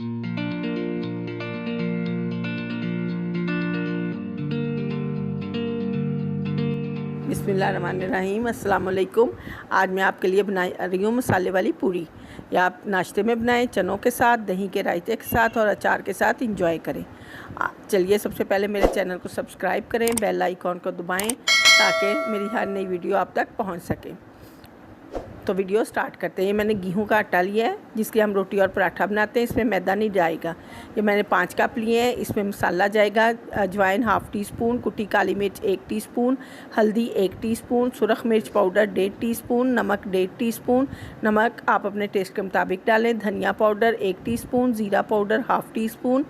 बिस्मिल्लाहिर्रहमानिर्रहीम। अस्सलाम वालेकुम। आज मैं आपके लिए बना रही हूँ मसाले वाली पूरी। या आप नाश्ते में बनाएं, चनों के साथ, दही के रायते के साथ और अचार के साथ इंजॉय करें। चलिए सबसे पहले मेरे चैनल को सब्सक्राइब करें, बेल आइकॉन को दबाएं ताकि मेरी हर नई वीडियो आप तक पहुँच सके। तो वीडियो स्टार्ट करते हैं। मैंने गेहूं का आटा लिया है जिसकी हम रोटी और पराठा बनाते हैं। इसमें मैदा नहीं जाएगा। ये मैंने 5 कप लिए हैं। इसमें मसाला जाएगा, अजवाइन हाफ़ टी स्पून, कुटी काली मिर्च 1 टीस्पून, हल्दी 1 टीस्पून, सुरख मिर्च पाउडर 1.5 टीस्पून, नमक 1.5 टीस्पून, नमक आप अपने टेस्ट के मुताबिक डालें, धनिया पाउडर 1 टीस्पून, ज़ीरा पाउडर हाफ़ टी स्पून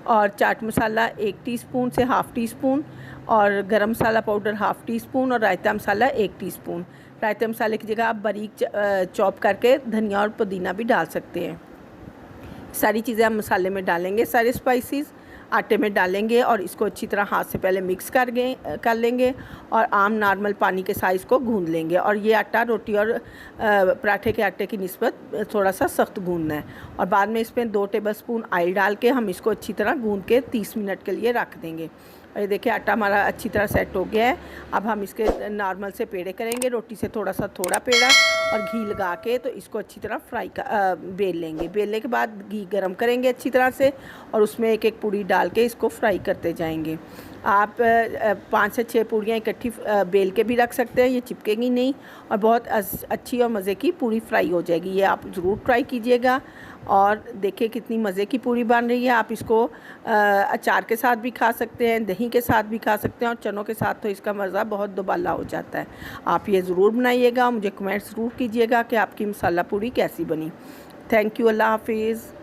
और चाट मसाला 1 टीस्पून से हाफ़ टी स्पून और गरम मसाला पाउडर हाफ़ टी स्पून और रायता मसाला 1 टीस्पून। रायते मसाले की जगह आप बारीक चॉप करके धनिया और पुदीना भी डाल सकते हैं। सारी चीज़ें हम मसाले में डालेंगे, सारे स्पाइसेस आटे में डालेंगे और इसको अच्छी तरह हाथ से पहले मिक्स कर लेंगे और आम नॉर्मल पानी के साइज़ को गूंद लेंगे। और ये आटा रोटी और पराठे के आटे की निस्बत थोड़ा सा सख्त गूंदना है। और बाद में इसमें 2 टेबलस्पून ऑयल डाल के हम इसको अच्छी तरह गूंद के 30 मिनट के लिए रख देंगे। और ये देखिए आटा हमारा अच्छी तरह सेट हो गया है। अब हम इसके नॉर्मल से पेड़े करेंगे, रोटी से थोड़ा पेड़ा और घी लगा के तो इसको अच्छी तरह बेल लेंगे। बेलने के बाद घी गरम करेंगे अच्छी तरह से और उसमें एक एक पूड़ी डाल के इसको फ्राई करते जाएंगे। आप 5 से 6 पूड़ियाँ इकट्ठी बेल के भी रख सकते हैं, ये चिपकेगी नहीं और बहुत अच्छी और मज़े की पूरी फ्राई हो जाएगी। ये आप ज़रूर ट्राई कीजिएगा और देखिए कितनी मज़े की पूरी बन रही है। आप इसको अचार के साथ भी खा सकते हैं, दही के साथ भी खा सकते हैं और चनों के साथ तो इसका मज़ा बहुत दुबाला हो जाता है। आप ये ज़रूर बनाइएगा, मुझे कमेंट ज़रूर कीजिएगा कि आपकी मसाला पूरी कैसी बनी। थैंक यू, अल्लाह हाफिज़।